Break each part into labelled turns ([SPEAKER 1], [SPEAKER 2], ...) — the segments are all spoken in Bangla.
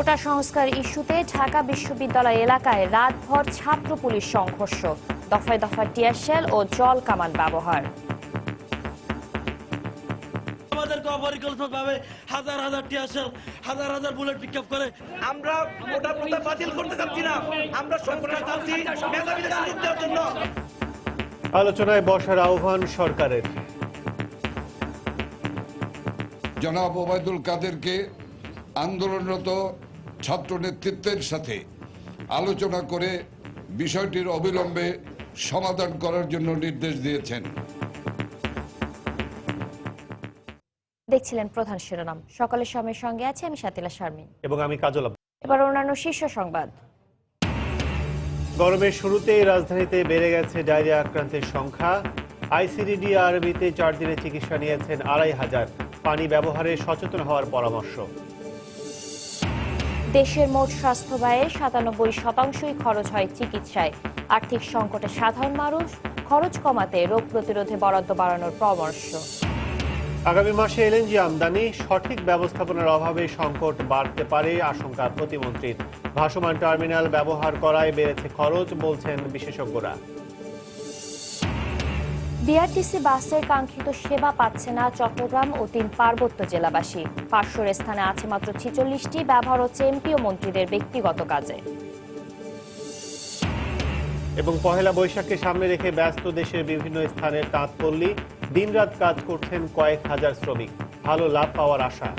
[SPEAKER 1] কোটা সংস্কার ইস্যুতে ঢাকা বিশ্ববিদ্যালয় এলাকায় রাতভর ছাত্র পুলিশ সংঘর্ষ, দফায় দফায় টিয়ার শেল ও জল কামান ব্যবহার।
[SPEAKER 2] আমাদেরকে অপরিকল্পিতভাবে হাজার হাজার টিয়ার শেল, হাজার হাজার বুলেট পিকআপ করে।
[SPEAKER 3] আমরা কোটা প্রথা বাতিল করতে চাচ্ছি না, আমরা সংস্কার চাচ্ছি মেধাবীদের সুযোগ দেওয়ার জন্য।
[SPEAKER 4] আলোচনায় বসার আহ্বান সরকারের।
[SPEAKER 5] জনাব ওবায়দুল কাদেরকে আন্দোলনরত ছাত্র নেতৃত্বের সাথে আলোচনা করে বিষয়টির অবিলম্বে সমাধান করার জন্য নির্দেশ দিয়েছেন।
[SPEAKER 1] দেখছিলেন প্রধান শিরোনাম। সকালের সময়ের সঙ্গে আছে আমি শাতিলা শারমিন
[SPEAKER 4] এবং আমি কাজল।
[SPEAKER 1] এবার অন্যান্য শীর্ষ সংবাদ।
[SPEAKER 4] গরমের শুরুতেই রাজধানীতে বেড়ে গেছে ডায়রিয়া আক্রান্তের সংখ্যা। আইসিডিডিআরবিতে 4 দিনে চিকিৎসা নিয়েছেন 2500। পানি ব্যবহারে সচেতন হওয়ার পরামর্শ।
[SPEAKER 1] দেশের মোট স্বাস্থ্য ব্যয়ের 97% খরচ হয় চিকিৎসায়। আর্থিক সংকটে সাধারণ মানুষ, খরচ কমাতে রোগ প্রতিরোধে বরাদ্দ বাড়ানোর পরামর্শ।
[SPEAKER 4] আগামী মাসে এলএনজি আমদানি সঠিক ব্যবস্থাপনার অভাবে সংকট বাড়তে পারে আশঙ্কা প্রতিমন্ত্রীর। ভাসমান টার্মিনাল ব্যবহার করায় বেড়েছে খরচ বলছেন বিশেষজ্ঞরা।
[SPEAKER 1] বিআরটিসি বাসের কাঙ্ক্ষিত সেবা পাচ্ছে না চট্টগ্রাম ও 3 পার্বত্য জেলাবাসী। 500 স্থানে আছে মাত্র 46টি, ব্যবহার হচ্ছে এমপি ও মন্ত্রীদের ব্যক্তিগত কাজে।
[SPEAKER 4] এবং পহেলা বৈশাখকে সামনে রেখে ব্যস্ত দেশের বিভিন্ন স্থানের তাঁতপল্লী। দিনরাত কাজ করছেন কয়েক হাজার শ্রমিক, ভালো লাভ পাওয়ার আশা।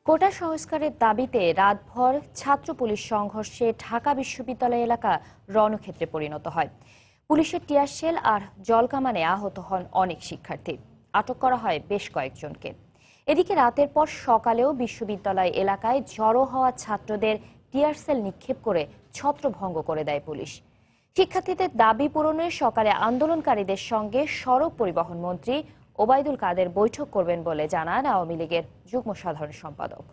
[SPEAKER 1] কোটা সংস্কারের দাবিতে রাতভর ছাত্র পুলিশ সংঘর্ষে ঢাকা বিশ্ববিদ্যালয় এলাকা রণক্ষেত্রে পরিণত হয়। পুলিশের টিয়ার শেল আর জলকামানে আহত হন অনেক শিক্ষার্থী, আটক করা হয় বেশ কয়েকজনকে। এদিকে রাতের পর সকালেও বিশ্ববিদ্যালয় এলাকায় জড়ো হওয়া ছাত্রদের টিয়ার সেল নিক্ষেপ করে ছত্রভঙ্গ করে দেয় পুলিশ। শিক্ষার্থীদের দাবি পূরণে সকালে আন্দোলনকারীদের সঙ্গে সড়ক পরিবহন মন্ত্রী ওবায়দুল কাদের বৈঠক করবেন বলে জানান আওয়ামী লীগের যুগ্ম সাধারণ সম্পাদক।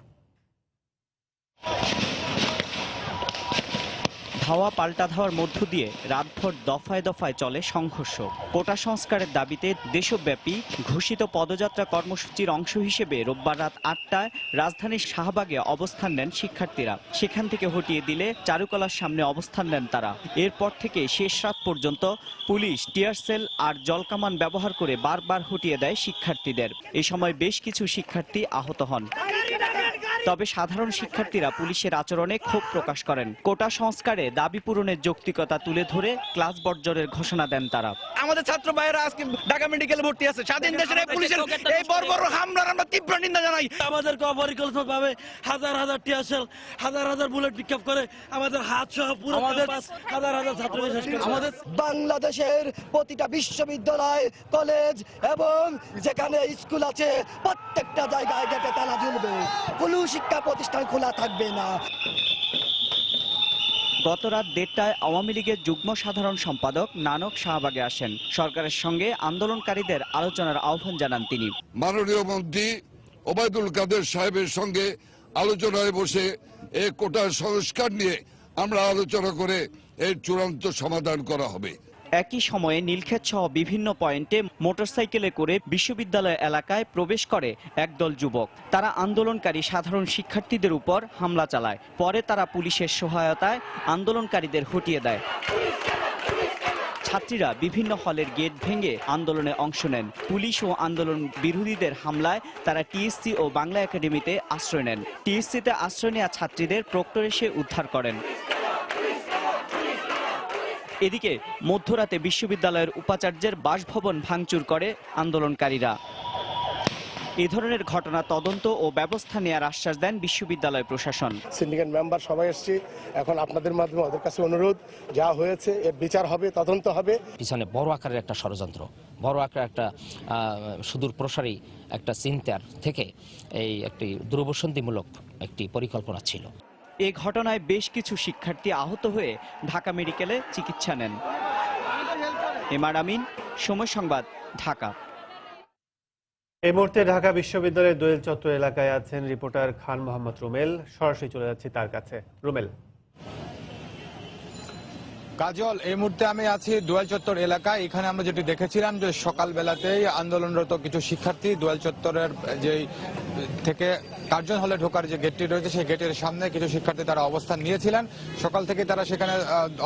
[SPEAKER 6] ধাওয়া পাল্টা ধাওয়ার মধ্য দিয়ে রাতভর দফায় দফায় চলে সংঘর্ষ। কোটা সংস্কারের দাবিতে দেশব্যাপী ঘোষিত পদযাত্রা কর্মসূচির অংশ হিসেবে রোববার রাত 8টায় রাজধানীর শাহবাগে অবস্থান নেন শিক্ষার্থীরা। সেখান থেকে হটিয়ে দিলে চারুকলার সামনে অবস্থান নেন তারা। এরপর থেকে শেষ রাত পর্যন্ত পুলিশ টিয়ার সেল আর জলকামান ব্যবহার করে বারবার হটিয়ে দেয় শিক্ষার্থীদের। এ সময় বেশ কিছু শিক্ষার্থী আহত হন। তবে সাধারণ শিক্ষার্থীরা পুলিশের আচরণে ক্ষোভ প্রকাশ করেন। কোটা সংস্কারে দাবি পূরণের যৌক্তিকতা তুলে ধরে ক্লাস বর্জনের ঘোষণা দেন তারা।
[SPEAKER 3] আমাদের ছাত্র ভাইয়েরা আজকে ঢাকা মেডিকেলে ভর্তি আছে। স্বাধীন দেশের পুলিশের এই বর্বর হামলার আমরা তীব্র নিন্দা জানাই।
[SPEAKER 2] আমাদেরকে অপরিকল্পিতভাবে হাজার হাজার টিয়ার শেল, হাজার হাজার বুলেট পিকআপ করে আমাদের হাত সহ পুরো ক্যাম্পাস হাজার হাজার ছাত্রকে শেষ করে।
[SPEAKER 7] আমাদের বাংলাদেশের প্রতিটা বিশ্ববিদ্যালয়, কলেজ এবং যেখানে স্কুল আছে প্রত্যেকটা জায়গায় গেটে তালা ঝুলবে, কোনো শিক্ষা প্রতিষ্ঠান খোলা থাকবে না।
[SPEAKER 6] গত রাত 1টায় আওয়ামী লীগের যুগ্ম সাধারণ সম্পাদক নানক শাহবাগে আসেন। সরকারের সঙ্গে আন্দোলনকারীদের আলোচনার আহ্বান জানান তিনি।
[SPEAKER 5] মাননীয় মন্ত্রী ওবায়দুল কাদের সাহেবের সঙ্গে আলোচনায় বসে এই কোটা সংস্কার নিয়ে আমরা আলোচনা করে এর চূড়ান্ত সমাধান করা হবে।
[SPEAKER 6] একই সময়ে নীলক্ষেত সহ বিভিন্ন পয়েন্টে মোটরসাইকেলে করে বিশ্ববিদ্যালয় এলাকায় প্রবেশ করে একদল যুবক। তারা আন্দোলনকারী সাধারণ শিক্ষার্থীদের উপর হামলা চালায়। পরে তারা পুলিশের সহায়তায় আন্দোলনকারীদের হটিয়ে দেয়। ছাত্রীরা বিভিন্ন হলের গেট ভেঙে আন্দোলনে অংশ নেন। পুলিশ ও আন্দোলন বিরোধীদের হামলায় তারা টিএসসি ও বাংলা একাডেমিতে আশ্রয় নেন। টিএসসিতে আশ্রয় নেওয়া ছাত্রীদের প্রক্টর এসে উদ্ধার করেন। এদিকে মধ্যরাতে বিশ্ববিদ্যালয়ের উপাচার্যের বাসভবন ভাঙচুর করে আন্দোলনকারীরা। এ ধরনের ঘটনা তদন্ত ও ব্যবস্থা নেওয়ার আশ্বাস দেন বিশ্ববিদ্যালয় প্রশাসন।
[SPEAKER 8] সিন্ডিকেট মেম্বার সবাই এসেছি, এখন আপনাদের মাধ্যমে ওদের কাছে অনুরোধ, যা হয়েছে এর বিচার হবে, তদন্ত হবে।
[SPEAKER 9] পিছনে বড় আকারের একটা ষড়যন্ত্র, বড় আকারের একটা সুদূর প্রসারী একটা চিন্তার থেকে এই একটি দূরবর্তী একটি পরিকল্পনা ছিল।
[SPEAKER 6] এ ঘটনায় বেশ কিছু শিক্ষার্থী আহত হয়ে ঢাকা মেডিকেলে চিকিৎসা নেন। এমআর আমিন, সময় সংবাদ, ঢাকা।
[SPEAKER 4] এই মুহূর্তে ঢাকা বিশ্ববিদ্যালয়ের দোয়েল চত্বর এলাকায় আছেন রিপোর্টার খান মোহাম্মদ রুমেল। সরাসরি চলে যাচ্ছি তার কাছে। রুমেল।
[SPEAKER 10] কাজল, এই মুহূর্তে আমি আছি দোয়েল চত্বর এলাকায়। এখানে আমরা যেটি দেখেছিলাম যে সকালবেলাতেই আন্দোলনরত কিছু শিক্ষার্থী দোয়েল চত্বরের যে থেকে কার্জন হলে ঢোকার যে গেটটি রয়েছে সেই গেটের সামনে কিছু শিক্ষার্থী তারা অবস্থান নিয়েছিলেন। সকাল থেকে তারা সেখানে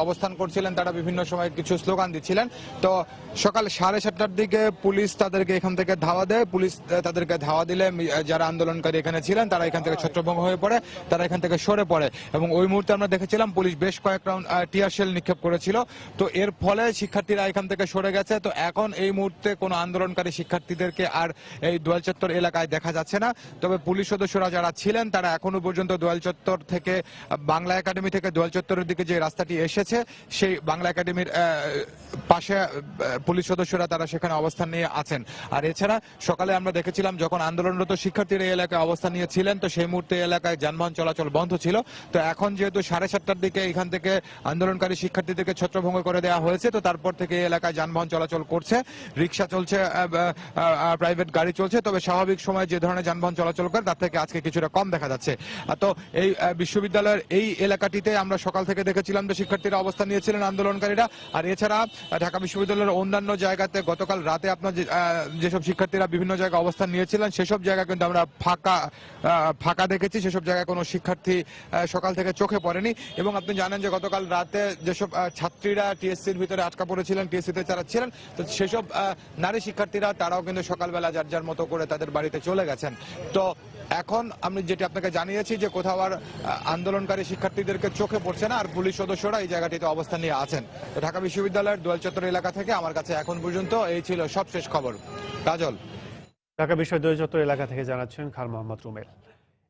[SPEAKER 10] অবস্থান করছিলেন, তারা বিভিন্ন সময় কিছু স্লোগান দিচ্ছিলেন। তো সকাল 7:30টার দিকে পুলিশ তাদেরকে এখান থেকে ধাওয়া দেয়। পুলিশ তাদেরকে ধাওয়া দিলে যারা আন্দোলনকারী এখানে ছিলেন তারা এখান থেকে ছত্রভঙ্গ হয়ে পড়ে, তারা এখান থেকে সরে পড়ে এবং ওই মুহূর্তে আমরা দেখেছিলাম পুলিশ বেশ কয়েক রাউন্ড টিয়ার শেল নিক্ষেপ করেছিল। তো এর ফলে শিক্ষার্থীরা এখান থেকে সরে গেছে। তো এখন এই মুহূর্তে কোনো আন্দোলনকারী শিক্ষার্থীদেরকে আর এই দোয়েল চত্বর এলাকায় দেখা যাচ্ছে না। তবে পুলিশ সদস্যরা যারা ছিলেন তারা এখনো পর্যন্ত দোয়েল চত্বর থেকে বাংলা একাডেমি থেকে দোয়েল চত্বরের দিকে যে রাস্তাটি এসেছে সেই বাংলা একাডেমির পাশে পুলিশ সদস্যরা তারা সেখানে অবস্থান নিয়ে আছেন। আর এছাড়া সকালে আমরা দেখেছিলাম যখন আন্দোলনরত শিক্ষার্থীরা এই এলাকায় অবস্থান নিয়েছিলেন তো সেই মুহূর্তে এলাকায় যানবাহন চলাচল বন্ধ ছিল। তো এখন যেহেতু 7:30টার দিকে এখান থেকে আন্দোলনকারী শিক্ষার্থীদেরকে ছত্রভঙ্গ করে দেওয়া হয়েছে, তো তারপর থেকে এই এলাকায় যানবাহন চলাচল করছে, রিক্সা চলছে, প্রাইভেট গাড়ি চলছে। তবে স্বাভাবিক সময় যে ধরনের যানবাহন চলাচল করে তার থেকে আজকে কিছুটা কম দেখা যাচ্ছে। তো এই বিশ্ববিদ্যালয়ের এই এলাকাটিতে আমরা সকাল থেকে দেখেছিলাম যে শিক্ষার্থীরা অবস্থান নিয়েছিলেন আন্দোলনকারীরা। আর এছাড়া ঢাকা বিশ্ববিদ্যালয়ের অন্যান্য জায়গাতে গতকাল রাতে আপনার যেসব শিক্ষার্থীরা বিভিন্ন জায়গায় অবস্থান নিয়েছিলেন সেসব জায়গা কিন্তু আমরা ফাঁকা দেখেছি, সেসব জায়গায় কোনো শিক্ষার্থী সকাল থেকে চোখে পড়েনি। এবং আপনি জানেন যে গতকাল রাতে যেসব ছাত্রীরা টিএসসির ভিতরে আটকা পড়েছিলেন, টিএসসিতে যারা ছিলেন, তো সেসব নারী শিক্ষার্থীরা তারাও কিন্তু সকালবেলা যার যার মতো করে তাদের বাড়িতে চলে গেছেন। তো এখন আমি যেটি আপনাকে জানিয়েছি যে কোথাও আর আন্দোলনকারী শিক্ষার্থীদেরকে চোখে পড়ছে না, আর পুলিশ সদস্যরা এই জায়গাটিতে অবস্থান নিয়ে আছেন। তো ঢাকা বিশ্ববিদ্যালয়ের দোয়েল চত্বর এলাকা থেকে আমার কাছে এখন পর্যন্ত এই ছিল সবশেষ খবর। কাজল।
[SPEAKER 4] ঢাকা বিশ্ববিদ্যালয় চত্বর এলাকা থেকে জানাচ্ছেন খান মোহাম্মদ রুমেল।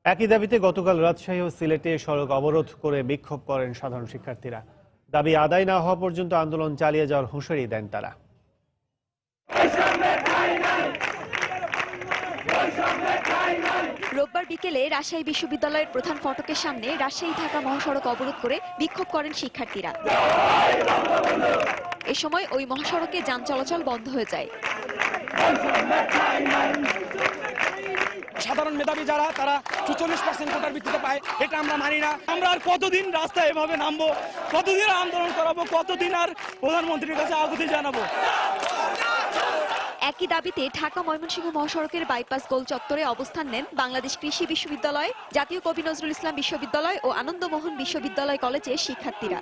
[SPEAKER 4] একই দাবিতে গতকাল রাজশাহী ও সিলেটে সড়ক অবরোধ করে বিক্ষোভ করেন সাধারণ শিক্ষার্থীরা। দাবি আদায় না হওয়া পর্যন্ত আন্দোলন চালিয়ে যাওয়ার হুঁশিয়ারি দেন তারা।
[SPEAKER 11] রোববার বিকেলে রাজশাহী বিশ্ববিদ্যালয়ের প্রধান ফটকের সামনে রাজশাহী ঢাকা মহাসড়ক অবরোধ করে বিক্ষোভ করেন শিক্ষার্থীরা। এ সময় ওই মহাসড়কে যান চলাচল বন্ধ হয়ে যায়।
[SPEAKER 3] সাধারণ মেধাবী যারা তারা 44% কোটার ভিত্তিতে পায়, এটা আমরা মানি না। আমরা আর কতদিন রাস্তায় এভাবে নামবো, কতদিন আন্দোলন করাবো, কতদিন আর প্রধানমন্ত্রীর কাছে আকুতি জানাবো।
[SPEAKER 11] একই দাবিতে ঢাকা ময়মনসিংহ মহাসড়কের বাইপাস গোল চত্বরে অবস্থান নেন বাংলাদেশ কৃষি বিশ্ববিদ্যালয়, জাতীয় কবি নজরুল ইসলাম বিশ্ববিদ্যালয় ও আনন্দমোহন বিশ্ববিদ্যালয় কলেজের শিক্ষার্থীরা।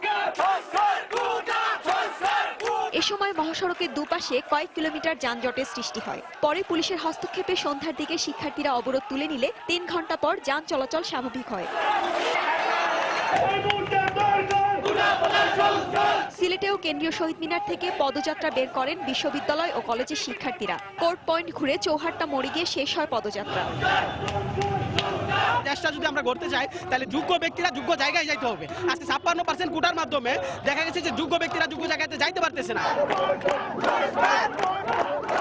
[SPEAKER 11] এ সময় মহাসড়কের দুপাশে কয়েক কিলোমিটার যানজটের সৃষ্টি হয়। পরে পুলিশের হস্তক্ষেপে সন্ধ্যার দিকে শিক্ষার্থীরা অবরোধ তুলে নিলে 3 ঘন্টা পর যান চলাচল স্বাভাবিক হয়। সিলেটেও কেন্দ্রীয় শহীদ মিনার থেকে পদযাত্রা বের করেন বিশ্ববিদ্যালয় ও কলেজের শিক্ষার্থীরা। কোর্ট পয়েন্ট ঘুরে চৌহাট্টা মোড়ে গিয়ে শেষ হয় পদযাত্রা।
[SPEAKER 3] দেশটা যদি আমরা গড়তে চাই তাহলে যোগ্য ব্যক্তিরা যোগ্য জায়গায় যাইতে হবে। আজকে 56% কোটার মাধ্যমে দেখা গেছে যে যোগ্য ব্যক্তিরা যোগ্য জায়গাতে যাইতে পারতেছে না।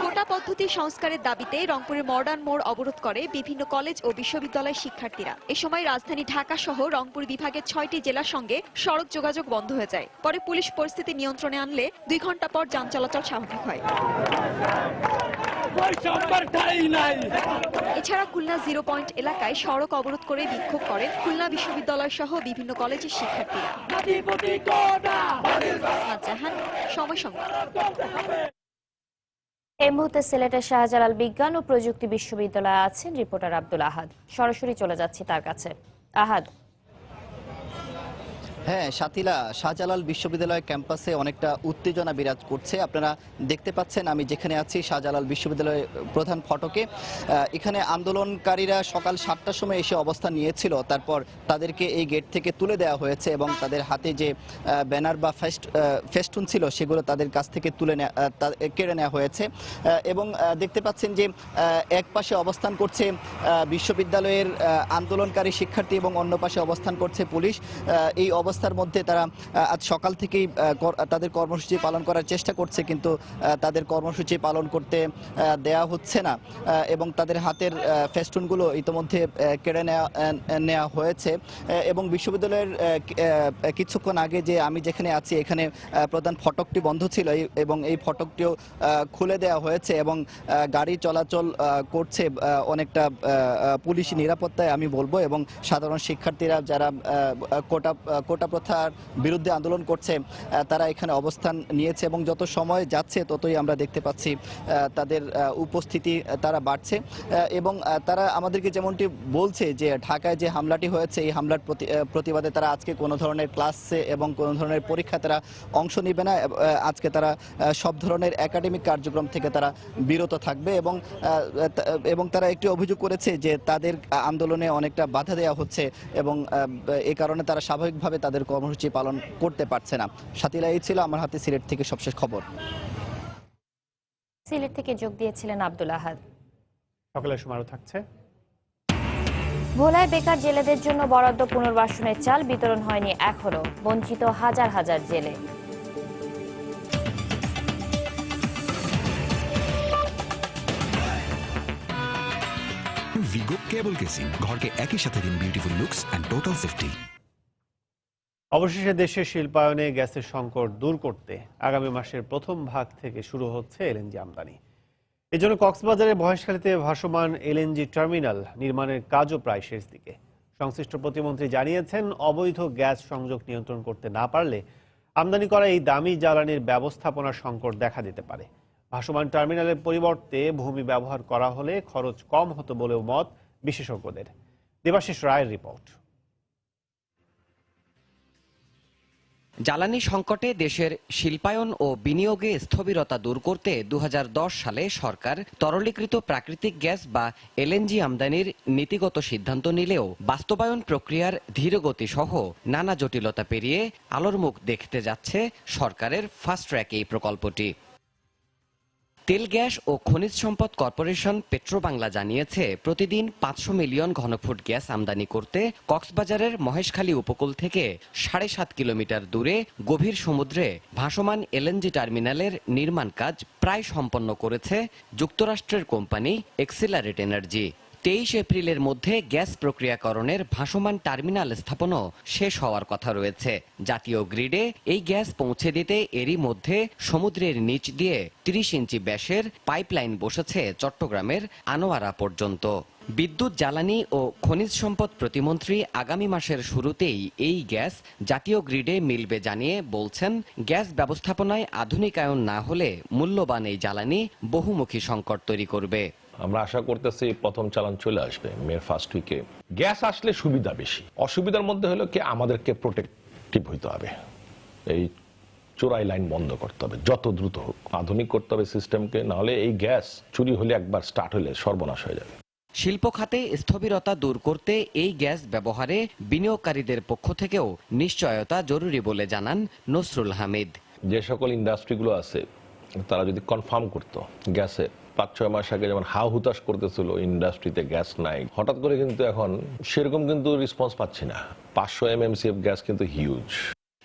[SPEAKER 11] কোটা পদ্ধতি সংস্কারের দাবিতে রংপুরের মডার্ন মোড় অবরোধ করে বিভিন্ন কলেজ ও বিশ্ববিদ্যালয়ের শিক্ষার্থীরা। এ সময় রাজধানী ঢাকা সহ রংপুর বিভাগের 6টি জেলার সঙ্গে সড়ক যোগাযোগ বন্ধ হয়ে যায়। পরে পুলিশ পরিস্থিতি নিয়ন্ত্রণে আনলে 2 ঘন্টা পর যান চলাচল স্বাভাবিক হয়। এছাড়া খুলনা 0 পয়েন্ট এলাকায় সড়ক অবরোধ করে বিক্ষোভ করেন খুলনা বিশ্ববিদ্যালয় সহ বিভিন্ন কলেজের শিক্ষার্থীরা। জাহান, সময় সংবাদ।
[SPEAKER 1] এই মুহূর্তে সিলেটের শাহজালাল বিজ্ঞান ও প্রযুক্তি বিশ্ববিদ্যালয়ে আছেন রিপোর্টার আব্দুল আহাদ। সরাসরি চলে যাচ্ছি তার কাছে। আহাদ।
[SPEAKER 12] হ্যাঁ শাতিলা, শাহজালাল বিশ্ববিদ্যালয় ক্যাম্পাসে অনেকটা উত্তেজনা বিরাজ করছে। আপনারা দেখতে পাচ্ছেন আমি যেখানে আছি শাহজালাল বিশ্ববিদ্যালয়ের প্রধান ফটকে। এখানে আন্দোলনকারীরা সকাল 7টার সময় এসে অবস্থান নিয়েছিল, তারপর তাদেরকে এই গেট থেকে তুলে দেওয়া হয়েছে এবং তাদের হাতে যে ব্যানার বা ফেস্টুন ছিল সেগুলো তাদের কাছ থেকে কেড়ে নেওয়া হয়েছে। এবং দেখতে পাচ্ছেন যে এক পাশে অবস্থান করছে বিশ্ববিদ্যালয়ের আন্দোলনকারী শিক্ষার্থী এবং অন্য পাশে অবস্থান করছে পুলিশ। এই অবস্থার মধ্যে তারা আজ সকাল থেকেই তাদের কর্মসূচি পালন করার চেষ্টা করছে, কিন্তু তাদের কর্মসূচি পালন করতে দেয়া হচ্ছে না এবং তাদের হাতের ফেস্টুনগুলো ইতোমধ্যে কেড়ে নেওয়া হয়েছে। এবং বিশ্ববিদ্যালয়ের কিছুক্ষণ আগে যে আমি যেখানে আছি এখানে প্রধান ফটকটি বন্ধ ছিল এবং এই ফটকটিও খুলে দেওয়া হয়েছে এবং গাড়ি চলাচল করছে অনেকটা পুলিশি নিরাপত্তায় আমি বলবো। এবং সাধারণ শিক্ষার্থীরা যারা কোটা প্রথার বিরুদ্ধে আন্দোলন করছে তারা এখানে অবস্থান নিয়েছে এবং যত সময় যাচ্ছে ততই আমরা দেখতে পাচ্ছি তাদের উপস্থিতি তারা বাড়ছে এবং তারা আমাদেরকে যেমনটি বলছে যে ঢাকায় যে হামলাটি হয়েছে এই হামলার প্রতিবাদে তারা আজকে কোনো ধরনের ক্লাসে এবং কোনো ধরনের পরীক্ষা তারা অংশ নেবে না। আজকে তারা সব ধরনের একাডেমিক কার্যক্রম থেকে তারা বিরত থাকবে এবং তারা একটি অভিযোগ করেছে যে তাদের আন্দোলনে অনেকটা বাধা দেওয়া হচ্ছে এবং এই কারণে তারা স্বাভাবিকভাবে তাদের কর্মসূচি পালন করতে পারছে না। সাথীরা, এই ছিল আমার হাতে সিলেট থেকে সবশেষ খবর।
[SPEAKER 1] সিলেট থেকে যোগ দিয়েছিলেন আব্দুল আহাদ।
[SPEAKER 4] সকালের সময় আরো থাকছে।
[SPEAKER 1] ভোলায় বেকার জেলেদের জন্য বরাদ্দ পুনর্বাসনের চাল বিতরণ হয়নি এখনো, বঞ্চিত হাজার হাজার জেলে।
[SPEAKER 13] ভিগো কেবল কেসিং, ঘরকে একই সাথে দিন beautiful looks and total safety.
[SPEAKER 4] অবশেষে দেশের শিল্পায়নে গ্যাসের সংকট দূর করতে আগামী মাসের প্রথম ভাগ থেকে শুরু হচ্ছে এলএনজি আমদানি। এজন্য কক্সবাজারের মহেশখালীতে ভাসমান এলএনজি টার্মিনাল নির্মাণের কাজও প্রায় শেষ দিকে। সংশ্লিষ্ট প্রতিমন্ত্রী জানিয়েছেন, অবৈধ গ্যাস সংযোগ নিয়ন্ত্রণ করতে না পারলে আমদানি করা এই দামি জ্বালানির ব্যবস্থাপনার সংকট দেখা দিতে পারে। ভাসমান টার্মিনালের পরিবর্তে ভূমি ব্যবহার করা হলে খরচ কম হতো বলেও মত বিশেষজ্ঞদের। দেবাশিস রায়ের রিপোর্ট।
[SPEAKER 14] জ্বালানি সংকটে দেশের শিল্পায়ন ও বিনিয়োগে স্থবিরতা দূর করতে 2010 সালে সরকার তরলীকৃত প্রাকৃতিক গ্যাস বা এলএনজি আমদানির নীতিগত সিদ্ধান্ত নিলেও বাস্তবায়ন প্রক্রিয়ার ধীরগতি সহ নানা জটিলতা পেরিয়ে আলোর মুখ দেখতে যাচ্ছে সরকারের ফাস্ট ট্র্যাক এই প্রকল্পটি। তেল গ্যাস ও খনিজ সম্পদ কর্পোরেশন পেট্রোবাংলা জানিয়েছে, প্রতিদিন 500 মিলিয়ন ঘনফুট গ্যাস আমদানি করতে কক্সবাজারের মহেশখালী উপকূল থেকে 7.5 কিলোমিটার দূরে গভীর সমুদ্রে ভাসমান এলএনজি টার্মিনালের নির্মাণ কাজ প্রায় সম্পন্ন করেছে যুক্তরাষ্ট্রের কোম্পানি এক্সিলারেট এনার্জি। 23 এপ্রিলের মধ্যে গ্যাস প্রক্রিয়াকরণের ভাসমান টার্মিনাল স্থাপনও শেষ হওয়ার কথা রয়েছে। জাতীয় গ্রিডে এই গ্যাস পৌঁছে দিতে এরই মধ্যে সমুদ্রের নিচ দিয়ে 30 ইঞ্চি ব্যাসের পাইপলাইন বসেছে চট্টগ্রামের আনোয়ারা পর্যন্ত। বিদ্যুৎ, জ্বালানি ও খনিজ সম্পদ প্রতিমন্ত্রী আগামী মাসের শুরুতেই এই গ্যাস জাতীয় গ্রিডে মিলবে জানিয়ে বলছেন, গ্যাস ব্যবস্থাপনায় আধুনিকায়ন না হলে মূল্যবান এই জ্বালানি বহুমুখী সংকট তৈরি করবে।
[SPEAKER 15] আমরা আশা করতেছি প্রথম চালান চলে আসবে মের ফার্স্ট উইকে। গ্যাস আসলে সুবিধা বেশি, অসুবিধার মধ্যে হলো কি আমাদেরকে প্রোটেক্টিভ হইতে হবে, এই চোরাই লাইন বন্ধ করতে হবে, যত দ্রুত হোক আধুনিক করতে হবে সিস্টেমকে, নাহলে এই গ্যাস চুরি হলে একবার স্টার্ট হলে সর্বনাশ হয়ে যাবে।
[SPEAKER 14] শিল্প খাতে স্থবিরতা দূর করতে এই গ্যাস ব্যবহারে বিনিয়োগকারীদের পক্ষ থেকেও নিশ্চয়তা জরুরি বলে জানান নসরুল হামিদ।
[SPEAKER 15] যে সকল ইন্ডাস্ট্রিগুলো আছে তারা যদি কনফার্ম করতো গ্যাসে 5-6 মাস আগে যেমন হাউ হুতাশ করতেছিল ইন্ডাস্ট্রিতে গ্যাস নাই, হঠাৎ করে কিন্তু এখন সেরকম কিন্তু রেসপন্স পাচ্ছি না। 500 MMCF গ্যাস কিন্তু হিউজ।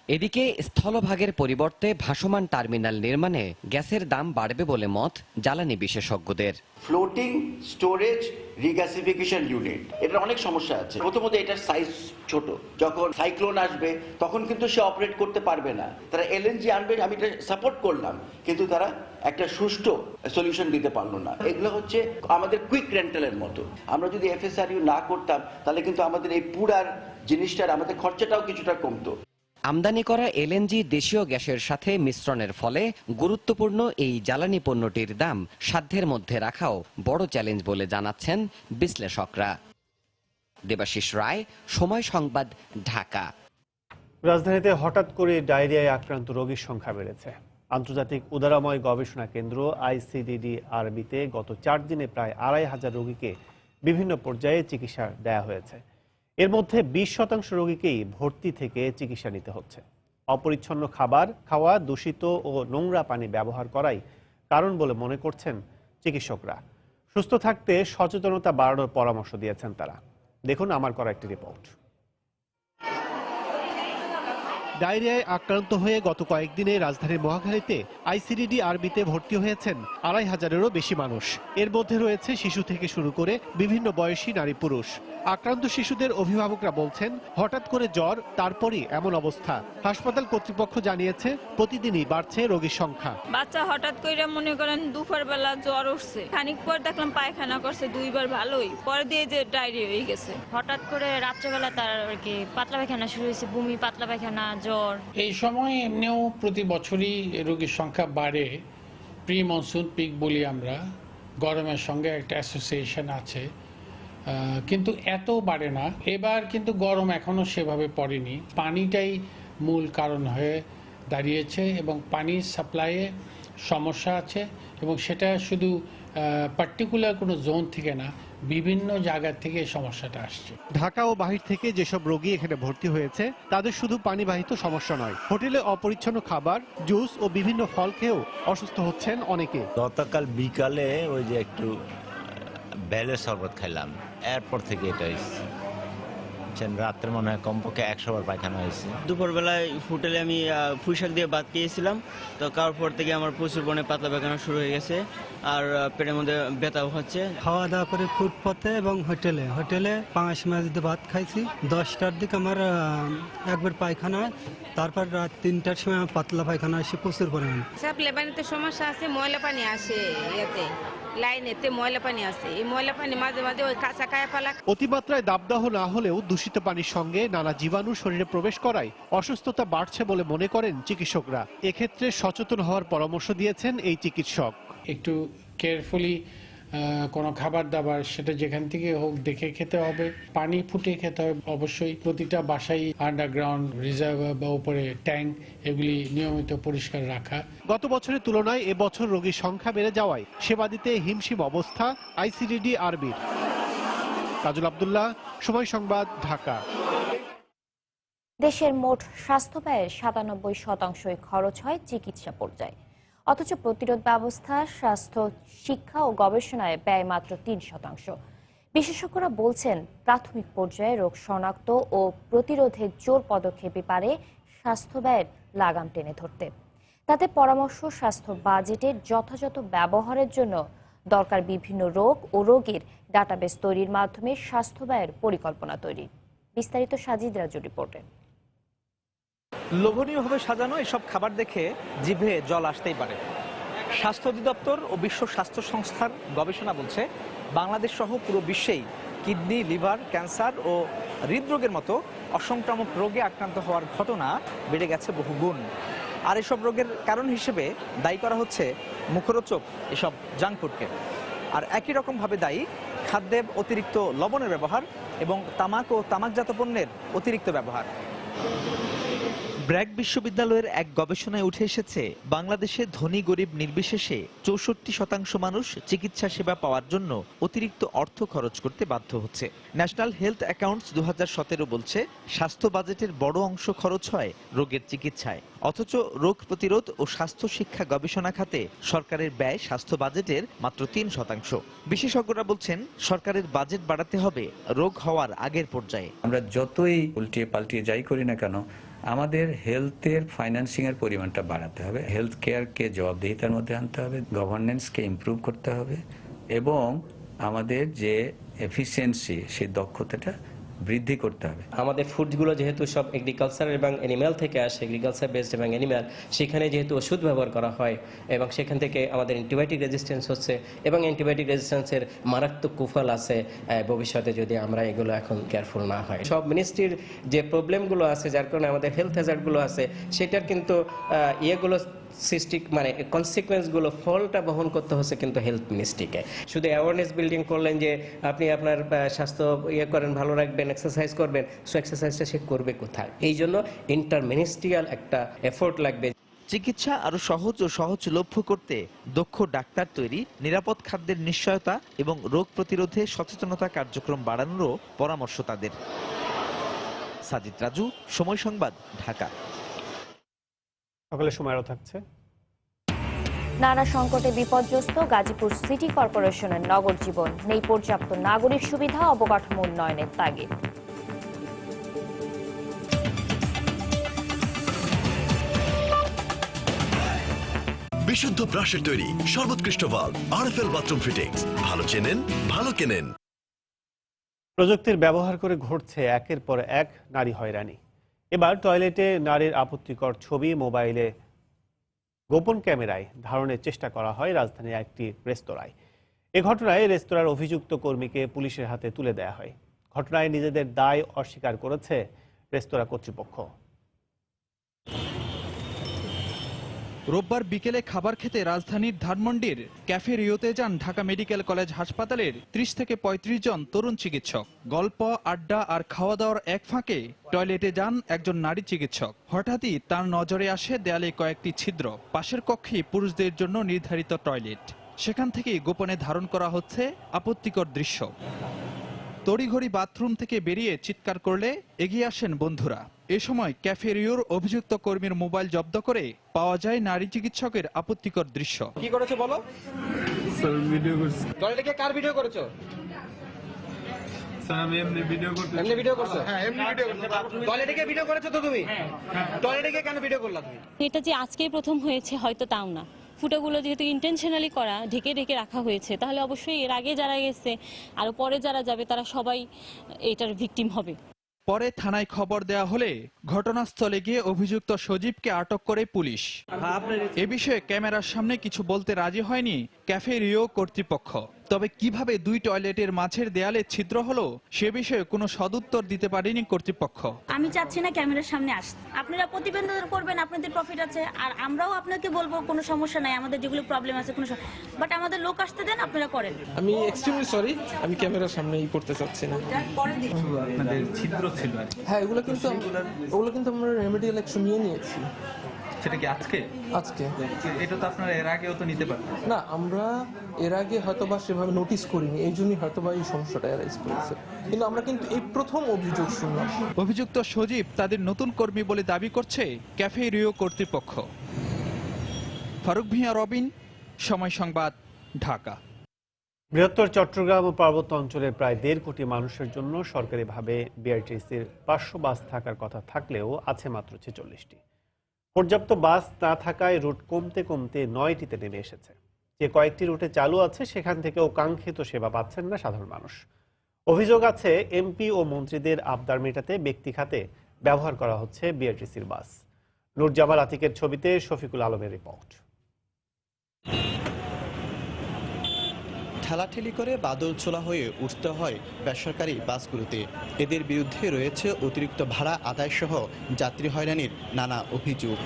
[SPEAKER 14] এদিকে স্থলভাগের পরিবর্তে ভাসমান টার্মিনাল নির্মাণে গ্যাসের দাম বাড়বে বলে মত জ্বালানি বিশেষজ্ঞদের।
[SPEAKER 16] ফ্লোটিং স্টোরেজ রিগ্যাসিফিকেশন ইউনিট, এটার অনেক সমস্যা আছে। প্রথমত এটার সাইজ ছোট, যখন সাইক্লোন আসবে তখন কিন্তু সে অপারেট করতে পারবে না। তারা এলএনজি আনবে, আমি এটা সাপোর্ট করলাম, কিন্তু তারা একটা সুষ্ঠু সলিউশন দিতে পারলো না। এগুলো হচ্ছে আমাদের কুইক রেন্টালের মতো। আমরা যদি এফএসআরইউ না করতাম তাহলে কিন্তু আমাদের এই পুরার জিনিসটার আমাদের খরচাটাও কিছুটা কমতো।
[SPEAKER 14] আমদানি করা এলএনজি দেশীয় গ্যাসের সাথে মিশ্রণের ফলে গুরুত্বপূর্ণ এই জ্বালানি পণ্যটির দাম সাধ্যের মধ্যে রাখাও বড় চ্যালেঞ্জ বলে জানাচ্ছেন বিশ্লেষকরা। দেবাশিস রায়, সময় সংবাদ, ঢাকা।
[SPEAKER 4] রাজধানীতে হঠাৎ করে ডায়রিয়ায় আক্রান্ত রোগীর সংখ্যা বেড়েছে। আন্তর্জাতিক উদারাময় গবেষণা কেন্দ্র ICDD-RBতে গত 4 দিনে প্রায় 2500 রোগীকে বিভিন্ন পর্যায়ে চিকিৎসা দেয়া হয়েছে। এর মধ্যে 20% রোগীকেই ভর্তি থেকে চিকিৎসা নিতে হচ্ছে। অপরিচ্ছন্ন খাবার খাওয়া, দূষিত ও নোংরা পানি ব্যবহার করাই কারণ বলে মনে করছেন চিকিৎসকরা। সুস্থ থাকতে সচেতনতা বাড়ানোর পরামর্শ দিয়েছেন তারা। দেখুন আমার করা একটি রিপোর্ট। ডায়রিয়ায় আক্রান্ত হয়ে গত কয়েকদিনে রাজধানীর মহাখালীতে আইসিডিডি আরবিতে ভর্তি হয়েছেন ২৫০০-এরও বেশি মানুষ। এর মধ্যে রয়েছে শিশু থেকে শুরু করে বিভিন্ন বয়সী নারী পুরুষ। আক্রান্ত শিশুদের অভিভাবকরা বলছেন, হঠাৎ করে জ্বর, তারপরই এমন অবস্থা। হাসপাতাল কর্তৃপক্ষ জানিয়েছে প্রতিদিনই বাড়ছে রোগীর সংখ্যা।
[SPEAKER 17] বাচ্চা হঠাৎ করে মনে করেন দুপুরবেলা জ্বর উঠছে, খানিক পর দেখলাম পায়খানা করছে, 2 বার ভালোই, পরে দিয়ে যে ডায়রিয়া হয়ে গেছে।
[SPEAKER 18] হঠাৎ করে রাত্রেবেলা তার আর কি পাতলা পায়খানা শুরু হয়েছে, বমি, পাতলা পায়খানা, জ্বর।
[SPEAKER 19] এই সময় এমনিও প্রতি বছরই রোগীর সংখ্যা বাড়ে। প্রি মনসুন পিক বলি আমরা, গরমের সঙ্গে একটা অ্যাসোসিয়েশন আছে, কিন্তু এত বাড়ে না। এবার কিন্তু গরম এখনো সেভাবে পড়েনি, পানিটাই মূল কারণ হয়ে দাঁড়িয়েছে এবং পানির সাপ্লাইয়ে সমস্যা আছে এবং সেটা শুধু পার্টিকুলার কোনো জোন থেকে না, বিভিন্ন জায়গা থেকে এই সমস্যাটা আসছে।
[SPEAKER 4] ঢাকা ও বাহির থেকে যেসব রোগী এখানে ভর্তি হয়েছে তাদের শুধু পানিবাহিত সমস্যা নয়, হোটেলে অপরিচ্ছন্ন খাবার, জুস ও বিভিন্ন ফল খেয়েও অসুস্থ হচ্ছেন অনেকে।
[SPEAKER 20] গতকাল বিকালে ওই যে একটু বেলের শরবত খাইলাম, এরপর থেকে এটা হয়েছে। রাত্রে মনে হয় কমপক্ষে 100 বার পায়খানা হয়েছে।
[SPEAKER 21] দুপুরবেলায় হোটেলে আমি পুঁইশাক দিয়ে ভাত খেয়েছিলাম, তো খাওয়ার পর থেকে আমার প্রচুর পরিমাণে পাতলা পায়খানা শুরু হয়ে গেছে আর পেটের মধ্যে ব্যথাও হচ্ছে।
[SPEAKER 22] খাওয়া দাওয়া করে ফুটপাতে এবং হোটেলে 5 মাস দিয়ে ভাত খাইছি। 10টার দিকে আমার একবার পায়খানা, তারপর রাত 3টার সময় আমার পাতলা পায়খানা আসে প্রচুর পরিমাণে।
[SPEAKER 23] সব লেবানিতে সমস্যা আছে, ময়লা পানি আসে, ইয়েতে লাইনেতে ময়লা পানি আছে। এই ময়লা পানি মাঝে মাঝে ওই কাঁচা কায়া ফেলা।
[SPEAKER 4] অতিমাত্রায় দাবদাহ না হলেও দূষিত পানির সঙ্গে নানা জীবাণু শরীরে প্রবেশ করায় অসুস্থতা বাড়ছে বলে মনে করেন চিকিৎসকরা। এক্ষেত্রে সচেতন হওয়ার পরামর্শ দিয়েছেন এই চিকিৎসক।
[SPEAKER 19] একটু কেয়ারফুলি কোনো খাবার দাবার সেটা যেখান থেকে হোক দেখে খেতে হবে, পানি ফুটিয়ে খেতে হবে অবশ্যই। প্রতিটা বাসায় আন্ডারগ্রাউন্ড রিজার্ভার বা উপরে ট্যাঙ্ক এগুলি নিয়মিত পরিষ্কার রাখা।
[SPEAKER 4] গত বছরের তুলনায় এবছর রোগীর সংখ্যা বেড়ে যাওয়ায় সেবা দিতে হিমশিম অবস্থা আইসিডিডি আরবির। কাজল আব্দুল্লাহ, সময় সংবাদ, ঢাকা।
[SPEAKER 1] দেশের মোট স্বাস্থ্য ব্যয়ের ৯৭% খরচ হয় চিকিৎসা পর্যায়ে, অথচ প্রতিরোধ ব্যবস্থা, স্বাস্থ্য, শিক্ষা ও গবেষণায় ব্যয় মাত্র ৩%। বিশেষজ্ঞরা বলছেন, প্রাথমিক পর্যায়ে রোগ শনাক্ত ও প্রতিরোধে জোর পদক্ষেপই পারে স্বাস্থ্য ব্যয়ের লাগাম টেনে ধরতে। তাতে পরামর্শ, স্বাস্থ্য বাজেটের যথাযথ ব্যবহারের জন্য দরকার বিভিন্ন রোগ ও রোগীর ডাটাবেস তৈরির মাধ্যমে স্বাস্থ্য ব্যয়ের পরিকল্পনা তৈরি। বিস্তারিত সাজিদ রাজুর রিপোর্টে।
[SPEAKER 24] লোভনীয়ভাবে সাজানো এসব খাবার দেখে জিভে জল আসতেই পারে। স্বাস্থ্য অধিদপ্তর ও বিশ্ব স্বাস্থ্য সংস্থার গবেষণা বলছে, বাংলাদেশ সহ পুরো বিশ্বেই কিডনি, লিভার, ক্যান্সার ও হৃদরোগের মতো অসংক্রামক রোগে আক্রান্ত হওয়ার ঘটনা বেড়ে গেছে বহুগুণ। আর এসব রোগের কারণ হিসেবে দায়ী করা হচ্ছে মুখরোচক এসব জাঙ্ক ফুডকে। আর একই রকমভাবে দায়ী খাদ্যে অতিরিক্ত লবণের ব্যবহার এবং তামাক ও তামাকজাত পণ্যের অতিরিক্ত ব্যবহার। ব্র্যাক বিশ্ববিদ্যালয়ের এক গবেষণায় উঠে এসেছে, বাংলাদেশে ধনী গরিব নির্বিশেষে 64% মানুষ চিকিৎসা সেবা পাওয়ার জন্য অতিরিক্ত অর্থ খরচ করতে বাধ্য হচ্ছে। ন্যাশনাল হেলথ অ্যাকাউন্টস 2017 বলছে, স্বাস্থ্য বাজেটের বড় অংশ খরচ হয় রোগের চিকিৎসায়, অথচ রোগ প্রতিরোধ ও স্বাস্থ্য শিক্ষা গবেষণা খাতে সরকারের ব্যয় স্বাস্থ্য বাজেটের মাত্র 3%। বিশেষজ্ঞরা বলছেন, সরকারের বাজেট বাড়াতে হবে রোগ হওয়ার আগের পর্যায়ে।
[SPEAKER 25] আমরা যতই উল্টিয়ে পাল্টিয়ে যাই করি না কেন, আমাদের হেলথের ফাইন্যান্সিং এর পরিমাণটা বাড়াতে হবে, হেলথ কেয়ারকে জবাবদিহিতার মধ্যে আনতে হবে, গভর্নেন্সকে ইমপ্রুভ করতে হবে এবং আমাদের যে এফিসিয়েন্সি, সেই দক্ষতাটা বৃদ্ধি করতে হবে।
[SPEAKER 26] আমাদের ফুডগুলো যেহেতু সব এগ্রিকালচার এবং অ্যানিম্যাল থেকে আসে, এগ্রিকালচার বেসড এবং অ্যানিম্যাল, সেখানে যেহেতু ওষুধ ব্যবহার করা হয় এবং সেখান থেকে আমাদের অ্যান্টিবায়োটিক রেজিস্ট্যান্স হচ্ছে এবং অ্যান্টিবায়োটিক রেজিস্ট্যান্সের মারাত্মক কুফল আছে ভবিষ্যতে যদি আমরা এগুলো এখন কেয়ারফুল না হয়। সব মিনিস্ট্রির যে প্রবলেমগুলো আছে, যার কারণে আমাদের হেলথ হ্যাজার্ডগুলো আছে, সেটার কিন্তু ইয়েগুলো সিস্টিক মানে কনসিকুয়েন্সগুলো, ফলটা বহন করতে হচ্ছে কিন্তু হেলথ মিনিস্ট্রিকে। শুধু অ্যাওয়ারনেস বিল্ডিং করলেন যে আপনি আপনার স্বাস্থ্য ইয়ে করেন, ভালো রাখবেন, এক্সারসাইজ করবেন, সো এক্সারসাইজটা সে করবে কোথায়? এই জন্য ইন্টারমিনিস্ট্রিয়াল একটা এফোর্ট লাগবে।
[SPEAKER 24] চিকিৎসা আরো সহজ ও সহজলভ্য করতে দক্ষ ডাক্তার তৈরি, নিরাপদ খাদ্যের নিশ্চয়তা এবং রোগ প্রতিরোধে সচেতনতা কার্যক্রম বাড়ানোরও পরামর্শ তাদের। সাজিদ রাজু, সময় সংবাদ, ঢাকা।
[SPEAKER 4] সকালে সময় থাকছে।
[SPEAKER 1] নানা সংকটে বিপর্যস্ত গাজীপুর সিটি কর্পোরেশনের নগর জীবন, নেই পর্যাপ্ত নাগরিক সুবিধা, অবকাঠামো উন্নয়নের তাগিদ।
[SPEAKER 2] বিশুদ্ধ ব্রাশের তৈরি সর্বোৎকৃষ্ট ভাল্ব আরএফএল বাথরুম ফিটিংস। ভালো চেনেন, ভালো কেনেন।
[SPEAKER 4] প্রযুক্তির ব্যবহার করে ঘটছে একের পর এক নারী হয়রানি। এবার টয়লেটে নারীর আপত্তিকর ছবি মোবাইলে গোপন ক্যামেরায় ধারণের চেষ্টা করা হয় রাজধানীর একটি রেস্তোরাঁয়। এ ঘটনায় রেস্তোরাঁর অভিযুক্ত কর্মীকে পুলিশের হাতে তুলে দেওয়া হয়। ঘটনায় নিজেদের দায় অস্বীকার করেছে রেস্তোরাঁ কর্তৃপক্ষ।
[SPEAKER 5] রোববার বিকেলে খাবার খেতে রাজধানীর ধানমন্ডির ক্যাফে রিওতে যান ঢাকা মেডিকেল কলেজ হাসপাতালের 30 থেকে 35 জন তরুণ চিকিৎসক। গল্প, আড্ডা আর খাওয়া দাওয়ার এক ফাঁকে টয়লেটে যান একজন নারী চিকিৎসক। হঠাৎই তার নজরে আসে দেয়ালে কয়েকটি ছিদ্র। পাশের কক্ষে পুরুষদের জন্য নির্ধারিত টয়লেট। সেখান থেকে গোপনে ধারণ করা হচ্ছে আপত্তিকর দৃশ্য। তড়িঘড়ি বাথরুম থেকে বেরিয়ে চিৎকার করলে এগিয়ে আসেন বন্ধুরা। এ সময় ক্যাফে রিওর অভিযুক্ত কর্মীর মোবাইল জব্দ করে পাওয়া যায় নারী চিকিৎসকের আপত্তিকর দৃশ্য।
[SPEAKER 24] কি করেছো বলো?
[SPEAKER 6] স্যার ভিডিও করছি।
[SPEAKER 24] টয়লেটে কার ভিডিও করেছো?
[SPEAKER 6] স্যার আমি এমনি ভিডিও করতে।
[SPEAKER 24] এমনি ভিডিও করছো? হ্যাঁ এমনি ভিডিও করছো। টয়লেটে গিয়ে ভিডিও করেছো তো তুমি? টয়লেটে গিয়ে কেন ভিডিও করলা তুমি?
[SPEAKER 7] এটা যে আজকেই প্রথম হয়েছে হয়তো তাও না। ফুটোগুলো যেহেতু ইন্টেনশনালি করা, ঢেকে ঢেকে রাখা হয়েছে, তাহলে অবশ্যই এর আগে যারা গেছে আর পরে যারা যাবে তারা সবাই এটার ভিকটিম হবে।
[SPEAKER 5] পরে থানায় খবর দেয়া হলে ঘটনাস্থলে গিয়ে অভিযুক্ত সজীবকে আটক করে পুলিশ। এ বিষয়ে ক্যামেরার সামনে কিছু বলতে রাজি হয়নি ক্যাফে রিও কর্তৃপক্ষ। তবে কিভাবে দুই টয়লেটের মাঝের দেয়ালে ছিদ্র হলো সে বিষয়ে কোনো সদুত্তর দিতে পারেনি কর্তৃপক্ষ।
[SPEAKER 8] আমি চাচ্ছি না ক্যামেরার সামনে আসতে। আপনারা প্রতিবেদন করবেন, আপনাদের প্রফিট আছে, আর আমরাও আপনাকে বলবো কোনো সমস্যা নাই, আমাদের যেগুলো প্রবলেম আছে কোনো, বাট আমাদের লোক আসতে দেন, আপনারা করেন।
[SPEAKER 6] আমি এক্সট্রিমলি সরি, আমি ক্যামেরার সামনেই করতে চাচ্ছি না।
[SPEAKER 5] আপনাদের ছিদ্র ছিল?
[SPEAKER 6] হ্যাঁ, ওগুলো কিন্তু আমরা রেমেডিয়াল অ্যাকশন নিয়ে নিয়েছি।
[SPEAKER 5] সেটা কি আজকে?
[SPEAKER 6] আজকে।
[SPEAKER 5] এটা তো আপনারা এর আগেও তো নিতে পারতেন।
[SPEAKER 6] না, আমরা এর আগে হয়তোবা সেভাবে নোটিস করিনি, এই জন্যই হয়তোবা এই সমস্যাটা অ্যারাইজ করেছে। কিন্তু আমরা কিন্তু এই প্রথম অভিযোগ শুনলাম।
[SPEAKER 5] অভিযুক্ত সজীব তাদের নতুন কর্মী বলে দাবি করছে ক্যাফে রিও কর্তৃপক্ষ। ফারুক ভিয়া, রবিন, সময় সংবাদ, ঢাকা।
[SPEAKER 4] বৃহত্তর চট্টগ্রাম ও পার্বত্য অঞ্চলের প্রায় 1.5 কোটি মানুষের জন্য সরকারিভাবে বিআরটিসির 500 বাস থাকার কথা থাকলেও আছে মাত্র 46টি। পর্যাপ্ত বাস না থাকায় রুট কমতে কমতে 9টিতে নেমে এসেছে। যে কয়েকটি রুটে চালু আছে সেখান থেকেও কাঙ্ক্ষিত সেবা পাচ্ছেন না সাধারণ মানুষ। অভিযোগ আছে এমপি ও মন্ত্রীদের আবদার মেটাতে ব্যক্তি খাতে ব্যবহার করা হচ্ছে বিআরটিসির বাস। নুরজামাল আতিকের ছবিতে শফিকুল আলমের রিপোর্ট।
[SPEAKER 12] ঠেলাঠেলি করে বাদল ছোলা হয়ে উঠতে হয় বেসরকারি বাসগুলোতে। এদের বিরুদ্ধে রয়েছে অতিরিক্ত ভাড়া আদায় সহ যাত্রী হয়রানির নানা অভিযোগ।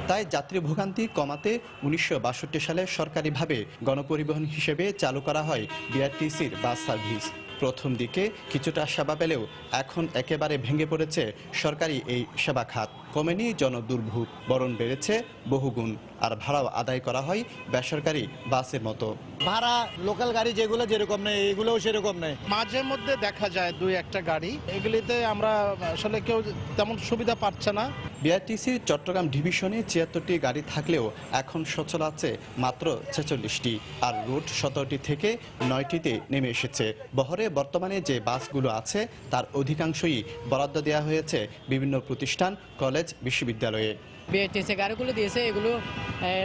[SPEAKER 12] তাই যাত্রী ভোগান্তি কমাতে 1962 সালে সরকারিভাবে গণপরিবহন হিসেবে চালু করা হয় বিআরটিসির বাস সার্ভিস। প্রথম দিকে কিছুটা সেবা পেলেও এখন একেবারে ভেঙে পড়েছে সরকারি এই সেবা খাত। কমেনি জনদুর্ভোগ, বরং বেড়েছে বহুগুণ। আর ভাড়াও আদায় করা হয় বেসরকারি বাসের মতো।
[SPEAKER 9] ভাড়া লোকাল গাড়ি যেগুলো যেরকম নেই এগুলোও সেরকম নেই।
[SPEAKER 27] মাঝে মধ্যে দেখা যায় 2-1টা গাড়ি, এগুলিতে আমরা আসলে কেউ তেমন সুবিধা পাচ্ছে না।
[SPEAKER 12] বিআরটিসির চট্টগ্রাম ডিভিশনে 76টি গাড়ি থাকলেও এখন সচল আছে মাত্র 46টি, আর রুট 17টি থেকে 9টিতে নেমে এসেছে। বহরে বর্তমানে যে বাসগুলো আছে তার অধিকাংশই বরাদ্দ দেওয়া হয়েছে বিভিন্ন প্রতিষ্ঠান, কলেজ, বিশ্ববিদ্যালয়ে।
[SPEAKER 28] বিআরটিসি গাড়িগুলো দিয়েছে, এগুলো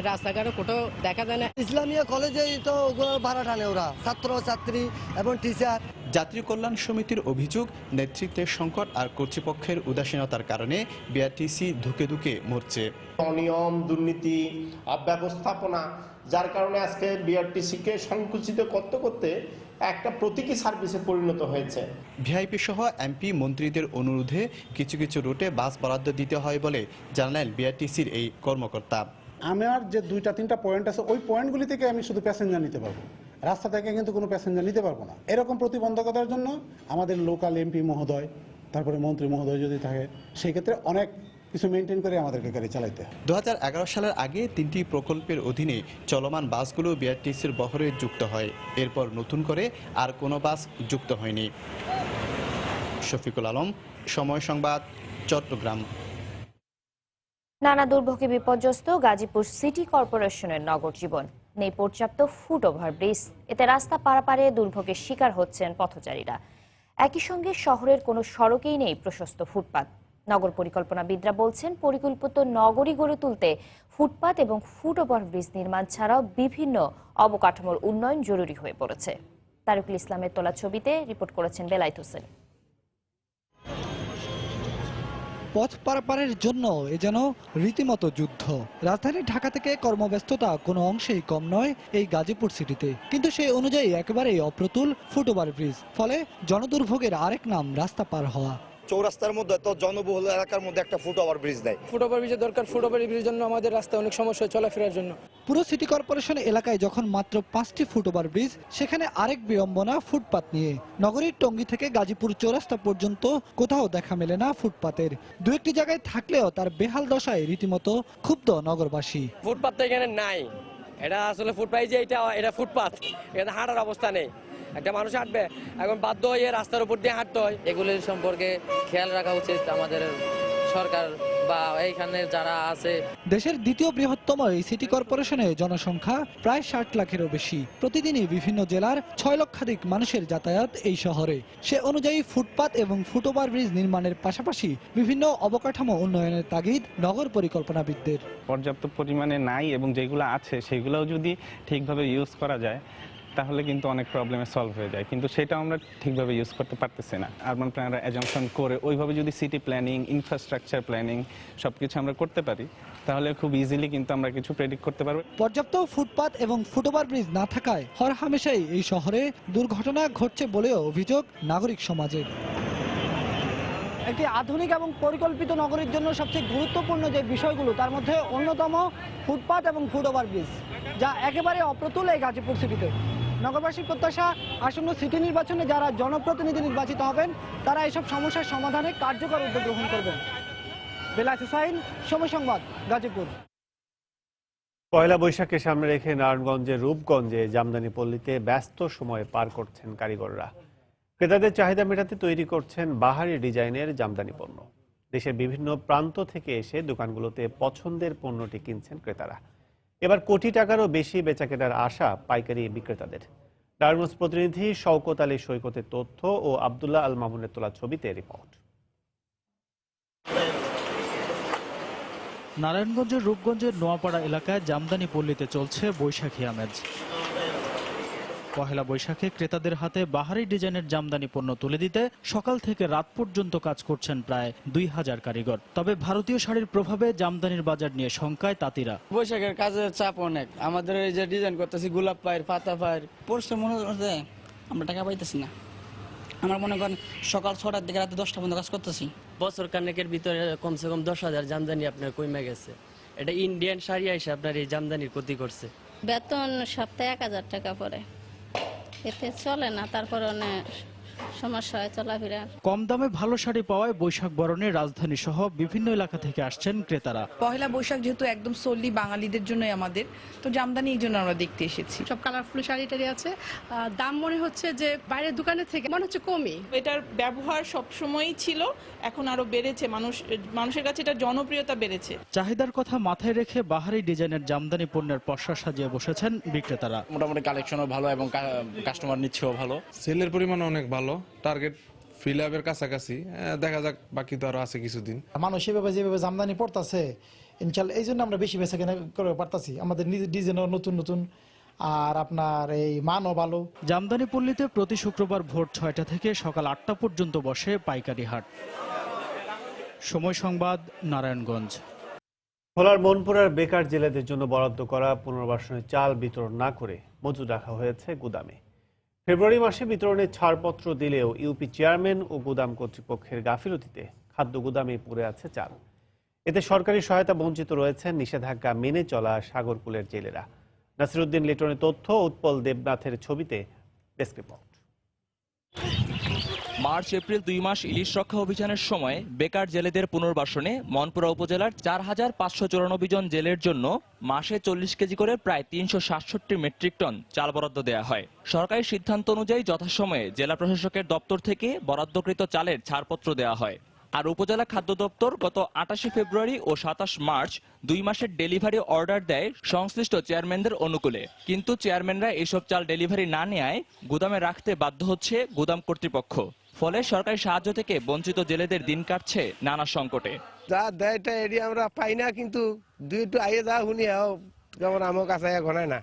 [SPEAKER 28] রাস্তাঘাটে কোথাও দেখা যায় না।
[SPEAKER 9] ইসলামিয়া কলেজেই তো ভাড়া টানে ওরা, ছাত্র ছাত্রী এবং টিচার।
[SPEAKER 12] যাত্রী কল্যাণ সমিতির অভিযোগ, নেতৃত্বের সংকট আর কর্তৃপক্ষের উদাসীনতার কারণে বিআরটিসি ধুকে ধুকে মরছে।
[SPEAKER 27] অনিয়ম, দুর্নীতি, অব্যবস্থাপনা, যার কারণে আজকে বিআরটিসিকে সংকুচিত করতে করতে একটা প্রতীকী সার্ভিসে পরিণত হয়েছে।
[SPEAKER 12] ভিআইপি সহ এমপি মন্ত্রীদের অনুরোধে কিছু কিছু রুটে বাস বরাদ্দ দিতে হয় বলে জানালেন বিআরটিসির এই কর্মকর্তা।
[SPEAKER 27] আমার যে 2-3টা পয়েন্ট আছে, ওই পয়েন্টগুলি থেকে আমি শুধু প্যাসেঞ্জার নিতে পারবো, রাস্তা থেকে কিন্তু কোনো প্যাসেঞ্জার নিতে পারবো না। এরকম প্রতিবন্ধকতার জন্য আমাদের লোকাল এমপি মহোদয়, তারপরে মন্ত্রী মহোদয় যদি থাকে, সেই ক্ষেত্রে অনেক কিছু মেনটেন করে আমাদেরকে গাড়ি চালাইতে হয়।
[SPEAKER 12] 2011 সালের আগে 3টি প্রকল্পের অধীনে চলমান বাসগুলো বিআরটিসির বহরে যুক্ত হয়। এরপর নতুন করে আর কোনো বাস যুক্ত হয়নি। শফিকুল আলম, সময় সংবাদ, চট্টগ্রাম।
[SPEAKER 1] নানা দুর্ভোগে বিপর্যস্ত গাজীপুর সিটি কর্পোরেশনের নগর জীবন। নেই পর্যাপ্ত ফুট ওভারব্রিজ, এতে রাস্তা পারাপারে দুর্ভোগের শিকার হচ্ছেন পথচারীরা। একই সঙ্গে শহরের কোনো সড়কেই নেই প্রশস্ত ফুটপাত। নগর পরিকল্পনাবিদরা বলছেন, পরিকল্পিত নগরী গড়ে তুলতে ফুটপাত এবং ফুট ওভারব্রিজ নির্মাণ ছাড়াও বিভিন্ন অবকাঠামোর উন্নয়ন জরুরি হয়ে পড়েছে। তারিকুল ইসলামের তোলা ছবিতে রিপোর্ট করেছেন বেলায়েত হোসেন।
[SPEAKER 3] পথ পারাপারের জন্য এ যেন রীতিমতো যুদ্ধ। রাজধানী ঢাকা থেকে কর্মব্যস্ততা কোনো অংশেই কম নয় এই গাজীপুর সিটিতে, কিন্তু সেই অনুযায়ী একেবারেই অপ্রতুল ফুট ওভারব্রিজ, ফলে জনদুর্ভোগের আরেক নাম রাস্তা পার হওয়া।
[SPEAKER 10] চৌরাস্তার মধ্যে তো জনবহুল এলাকার মধ্যে একটা ফুট ওভারব্রিজ দেয়।
[SPEAKER 28] ফুট ওভারব্রিজের দরকার। ফুট ওভারব্রিজের জন্য আমাদের রাস্তায় অনেক সমস্যা হয় চলাফেরার জন্য।
[SPEAKER 3] পুরো সিটি কর্পোরেশন এলাকায় যখন মাত্র 5টি ফুট ওভারব্রিজ, সেখানে আরেক বিড়ম্বনা ফুটপাত নিয়ে। নগরীর টঙ্গী থেকে গাজীপুর চৌরাস্তা পর্যন্ত কোথাও দেখা মেলে না ফুটপাতের। দু একটি জায়গায় থাকলেও তার বেহাল দশায় রীতিমতো ক্ষুব্ধ নগরবাসী।
[SPEAKER 28] ফুটপাত তো এখানে নাই, এটা আসলে ফুটপাত যে এটা ফুটপাত, এখানে হাঁটার অবস্থা নেই। একটা মানুষ হাঁটবে এখন বাধ্য হয়ে রাস্তার উপর দিয়ে হাঁটতে হয়।
[SPEAKER 11] এগুলির সম্পর্কে খেয়াল রাখা উচিত আমাদের সরকার বা এইখানে যারা আছে।
[SPEAKER 3] দেশের দ্বিতীয় বৃহত্তম এই সিটি কর্পোরেশনে জনসংখ্যা প্রায় 60 লাখেরও বেশি। প্রতিদিনই বিভিন্ন জেলার 6 লক্ষাধিক মানুষের যাতায়াত এই শহরে। সে অনুযায়ী ফুটপাত এবং ফুট ওভারব্রিজ নির্মাণের পাশাপাশি বিভিন্ন অবকাঠামো উন্নয়নের তাগিদ নগর পরিকল্পনাবিদদের।
[SPEAKER 13] পর্যাপ্ত পরিমাণে নাই এবং যেগুলো আছে সেগুলোও যদি ঠিকভাবে ইউজ করা যায় তাহলে কিন্তু অনেক প্রবলেমে সলভ হয়ে যায়, কিন্তু সেটা আমরা ঠিকভাবে ইউজ করতে পারতেছি না। আরবান প্ল্যানাররা অ্যাজাম্পশন করে ওইভাবে যদি সিটি প্ল্যানিং, ইনফ্রাস্ট্রাকচার প্ল্যানিং সবকিছু আমরা করতে পারি তাহলে খুব ইজিলি কিন্তু আমরা কিছু প্রেডিক্ট করতে পারবো।
[SPEAKER 3] পর্যাপ্ত ফুটপাত এবং ফুট ওভারব্রিজ না থাকায় হরহামেশাই এই শহরে দুর্ঘটনা ঘটছে বলেও অভিযোগ নাগরিক সমাজের। একটি আধুনিক এবং পরিকল্পিত নগরীর জন্য সবচেয়ে গুরুত্বপূর্ণ যে বিষয়গুলো, তার মধ্যে অন্যতম ফুটপাত এবং ফুট ওভারব্রিজ, যা একেবারে অপ্রতুল এই গাজীপুর সিটিতে। নগরবাসীর প্রত্যাশা, আসন্ন সিটি নির্বাচনে যারা জনপ্রতিনিধি নির্বাচিত হবেন তারা এসব সমস্যার সমাধানে কার্যকর উদ্যোগ গ্রহণ করবেন। বেলায়েত হোসেন, সময় সংবাদ, গাজীপুর।
[SPEAKER 4] পয়লা বৈশাখকে সামনে রেখে নারায়ণগঞ্জের রূপগঞ্জে জামদানি পল্লীতে ব্যস্ত সময় পার করছেন কারিগররা। ক্রেতাদের চাহিদা মেটাতে তৈরি করছেন বাহারি ডিজাইনের জামদানি পণ্য। দেশের বিভিন্ন প্রান্ত থেকে এসে দোকানগুলোতে পছন্দের পণ্যটি কিনছেন ক্রেতারা। এবার কোটি টাকারও বেশি বেচাকেনার আশা পাইকারি বিক্রেতাদের। নারায়ণগঞ্জ প্রতিনিধি শওকত আলী সৈকতের তথ্য ও আব্দুল্লাহ আল মামুনের তোলা ছবিতে রিপোর্ট।
[SPEAKER 5] নারায়ণগঞ্জের রূপগঞ্জের নোয়াপাড়া এলাকায় জামদানি পল্লীতে চলছে বৈশাখী আমেজ। পহেলা বৈশাখে ক্রেতাদের হাতে বাহারি ডিজাইনের জামদানি পণ্য তুলে দিতে সকাল থেকে রাত পর্যন্ত কাজ করছেন প্রায় 2000 কারিগর। তবে ভারতীয় শাড়ির প্রভাবে জামদানির বাজার নিয়ে শঙ্কায় তাঁতিরা।
[SPEAKER 14] বৈশাখের কাজের চাপ অনেক, আমাদের এই যে ডিজাইন করতেছি গোলাপ পায়ের, পাতা পায়ের, পরিশ্রম মনে হচ্ছে আমরা টাকা পাইতেছি না। আমার মনে করেন সকাল 6টার দিকে রাতে 10টা পর্যন্ত কাজ করতেছি।
[SPEAKER 11] বছর কানেকের ভিতরে কমসে কম 10,000 জামদানি আপনার কমে গেছে। এটা ইন্ডিয়ান শাড়ি এসে আপনার এই জামদানির ক্ষতি করছে।
[SPEAKER 15] বেতন সপ্তাহে 1000 টাকা পড়ে, এতে চলে না, তারপর অনেক সমস্যা হয় চলাফেরা।
[SPEAKER 5] কম দামে ভালো শাড়ি পাওয়ায় বৈশাখ বরণে রাজধানী সহ বিভিন্ন এলাকা থেকে আসছেন ক্রেতারা।
[SPEAKER 16] পহেলা বৈশাখ যেহেতু একদম solely বাঙালিদের জন্যই আমাদের, তো জামদানি এই জন্য আমরা দেখতে এসেছি।
[SPEAKER 17] সব কালারফুল শাড়ি টাড়ি আছে, দাম মনে হচ্ছে যে বাইরের দোকানের থেকে মনে হচ্ছে কমই।
[SPEAKER 29] এটার ব্যবহার সবসময়ই ছিল, এখন আরো বেড়েছে, মানুষের কাছে এটা জনপ্রিয়তা বেড়েছে।
[SPEAKER 5] চাহিদার কথা মাথায় রেখে বাহারি ডিজাইনের জামদানি পণ্যের পসরা সাজিয়ে বসেছেন বিক্রেতারা।
[SPEAKER 30] মোটামুটি কালেকশনও ভালো এবং কাস্টমার নিচ্ছেও ভালো,
[SPEAKER 6] সেলের পরিমাণ অনেক ভালো, টার্গেট ফিল আপের কাছাকাছি, দেখা যাক বাকি তো আরো আছে কিছুদিন।
[SPEAKER 31] মানুষ যেভাবে জামদানি পড়তেছে ইনশাআল্লাহ এই জন্য আমরা বেশি বেচা কেনা করে পারতাছি। আমাদের নিজের ডিজাইনও নতুন নতুন, আর আপনার এই মানও ভালো।
[SPEAKER 5] জামদানি পল্লীতে প্রতি শুক্রবার ভোর 6টা থেকে সকাল 8টা পর্যন্ত বসে পাইকারি হাট। সময় সংবাদ, নারায়ণগঞ্জ।
[SPEAKER 4] ভোলার মনপুরার বেকার জেলেদের জন্য বরাদ্দ করা পুনর্বাসনের চাল বিতরণ না করে মজুদ রাখা হয়েছে গুদামে। ফেব্রুয়ারি মাসে বিতরণের ছাড়পত্র দিলেও ইউপি চেয়ারম্যান ও গুদাম কর্তৃপক্ষের গাফিলতিতে খাদ্য গুদামে পড়ে আছে চাল। এতে সরকারি সহায়তা বঞ্চিত রয়েছেন নিষেধাজ্ঞা মেনে চলা সাগরকুলের জেলেরা। নাসিরউদ্দিন লিটনের তথ্য, উৎপল দেবনাথের ছবিতে ডেস্ক রিপোর্ট।
[SPEAKER 32] মার্চ এপ্রিল 2 মাস ইলিশ রক্ষা অভিযানের সময় বেকার জেলেদের পুনর্বাসনে মনপুরা উপজেলার 4594 জন জেলের জন্য মাসে 40 কেজি করে প্রায় 367 মেট্রিক টন চাল বরাদ্দ দেওয়া হয়। সরকারি সিদ্ধান্ত অনুযায়ী যথাসময়ে জেলা প্রশাসকের দপ্তর থেকে বরাদ্দকৃত চালের ছাড়পত্র দেওয়া হয়। আর উপজেলা খাদ্য দপ্তর গত 28 ফেব্রুয়ারি ও 27 মার্চ 2 মাসের ডেলিভারি অর্ডার দেয় সংশ্লিষ্ট চেয়ারম্যানদের অনুকূলে। কিন্তু চেয়ারম্যানরা এসব চাল ডেলিভারি না নেওয়ায় গুদামে রাখতে বাধ্য হচ্ছে গুদাম কর্তৃপক্ষ। ফলে সরকারি সাহায্য থেকে বঞ্চিত জেলেদের দিন কাটছে নানা সংকটে।
[SPEAKER 2] যা দেয়টা এটি আমরা পাই না, কিন্তু দুই একটু আইয়ে যা শুনি যেমন আমার কাছে ঘনায় না,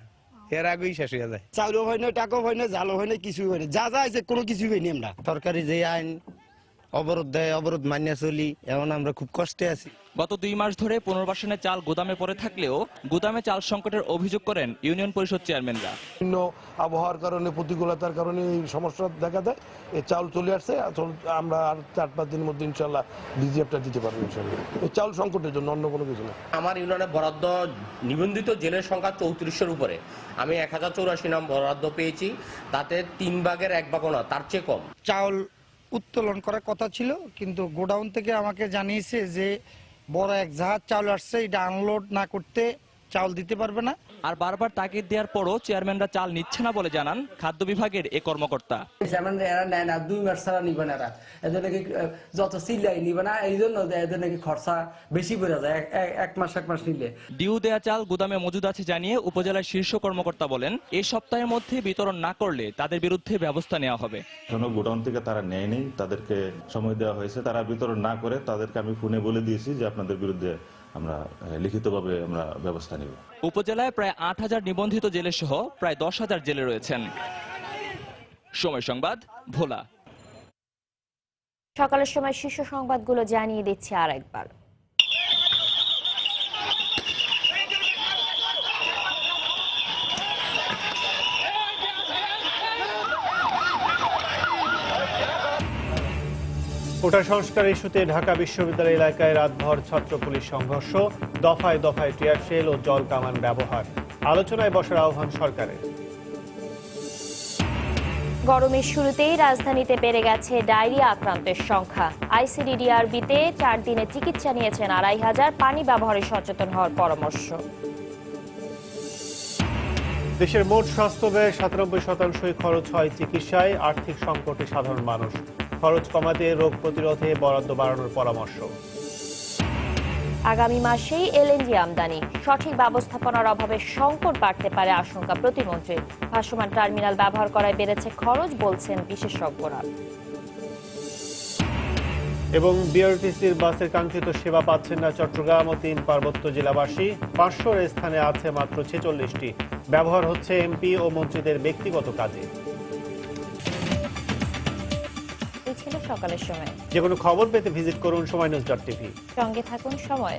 [SPEAKER 2] এর আগেই শেষ হয়ে যায়।
[SPEAKER 7] চাউলও হয় না, টাকাও হয় না, জালও হয় না, কিছুই হয় না, যা যা আছে কোনো কিছুই হয়নি। আমরা
[SPEAKER 10] সরকারি যে আইন অবরোধ দেয়, অবরোধ মানিয়ে চলি, এখন আমরা খুব কষ্টে আছি।
[SPEAKER 32] গত 2 মাস ধরে পুনর্বাসনে চাল গুদামে পড়ে থাকলেও গুদামে চাল সংকটের অভিযোগ করেন ইউনিয়ন পরিষদ চেয়ারম্যানরা।
[SPEAKER 8] বিভিন্ন আবহাওয়ার কারণে, প্রতিকূলতার কারণে এই সমস্যা দেখা দেয়। এই চাউল চলে আসছে, আমরা আর 4-5 দিনের মধ্যে ইনশাল্লাহ ডিজিএফটা দিতে পারবো ইনশাল্লাহ। এই চাউল সংকটের জন্য, অন্য কোনো কিছু না।
[SPEAKER 18] আমার ইউনিয়নে বরাদ্দ নিবন্ধিত জেলের সংখ্যা 3400-এর উপরে, আমি 1084 নাম বরাদ্দ পেয়েছি, তাতে 3 ভাগের 1 ভাগও না, তার চেয়ে কম।
[SPEAKER 7] চাউল উত্তোলন করার কথা ছিল, কিন্তু গোডাউন থেকে আমাকে জানিয়েছে যে বড় এক জাহাজ চাউল আসছে, এটা আনলোড না করতে চাউল দিতে পারবে না।
[SPEAKER 32] আর বারবার তাগিদ দেওয়ার পরও চেয়ারম্যানরা চাল নিচ্ছে না বলে জানান খাদ্য বিভাগের এ কর্মকর্তা।
[SPEAKER 14] এরা নেয় না, 2 মাস ছাড়া নিবে না, এদের নাকি যত সিলাই নিবে না, এই জন্য এদের নাকি খরচা বেশি পড়ে যায় 1 মাস নিলে।
[SPEAKER 32] ডিউ দেয়া চাল গুদামে মজুদ আছে জানিয়ে উপজেলার শীর্ষ কর্মকর্তা বলেন, এই সপ্তাহের মধ্যে বিতরণ না করলে তাদের বিরুদ্ধে ব্যবস্থা নেওয়া হবে।
[SPEAKER 19] গোডাউন থেকে তারা নেয়নি, তাদেরকে সময় দেওয়া হয়েছে, তারা বিতরণ না করে তাদেরকে আমি ফোনে বলে দিয়েছি যে আপনাদের বিরুদ্ধে আমরা লিখিতভাবে আমরা ব্যবস্থা নেব।
[SPEAKER 32] উপজেলায় প্রায় 8000 নিবন্ধিত জেলে সহ প্রায় 10,000 জেলে রয়েছেন। সময় সংবাদ, ভোলা।
[SPEAKER 1] সকালের সময় শীর্ষ সংবাদগুলো জানিয়ে দিচ্ছি আরেকবার।
[SPEAKER 4] কোটা সংস্কার ইস্যুতে ঢাকা বিশ্ববিদ্যালয় এলাকায় রাতভর ছাত্র পুলিশ সংঘর্ষ, দফায় দফায় টিয়ার শেল ও জল কামান ব্যবহার, আলোচনায় বসার আহ্বান সরকারের।
[SPEAKER 1] গরমের শুরুতেই রাজধানীতে বেড়ে গেছে ডায়রিয়া আক্রান্তের সংখ্যা। আইসিডিডিআরবিতে 4 দিনে চিকিৎসা নিয়েছেন 2500, পানি ব্যবহারে সচেতন হওয়ার পরামর্শ।
[SPEAKER 4] দেশের মোট স্বাস্থ্য ব্যয় 97% খরচ হয় চিকিৎসায়, আর্থিক সংকটে সাধারণ মানুষ। খরচ কমাতে রোগ প্রতিরোধে বরাদ্দ বাড়ানোর পরামর্শ।
[SPEAKER 1] আগামী মাসেই এলএনজি আমদানি, সঠিক ব্যবস্থাপনার অভাবে সংকট বাড়তে পারে আশঙ্কা প্রতিমন্ত্রীর। ভাসমান টার্মিনাল ব্যবহার করায় বেড়েছে খরচ, বলছেন বিশেষজ্ঞরা।
[SPEAKER 4] এবং বিআরটিসির বাসের কাঙ্ক্ষিত সেবা পাচ্ছেন না চট্টগ্রাম ও 3 পার্বত্য জেলাবাসী। 500 স্থানে আছে মাত্র 46টি, ব্যবহার হচ্ছে এমপি ও মন্ত্রীদের ব্যক্তিগত কাজে।
[SPEAKER 1] এই ছিল সকালের সময়।
[SPEAKER 4] যে কোনো খবর পেতে ভিজিট করুন সময়নিউজ.tv।
[SPEAKER 1] সঙ্গে থাকুন সময়।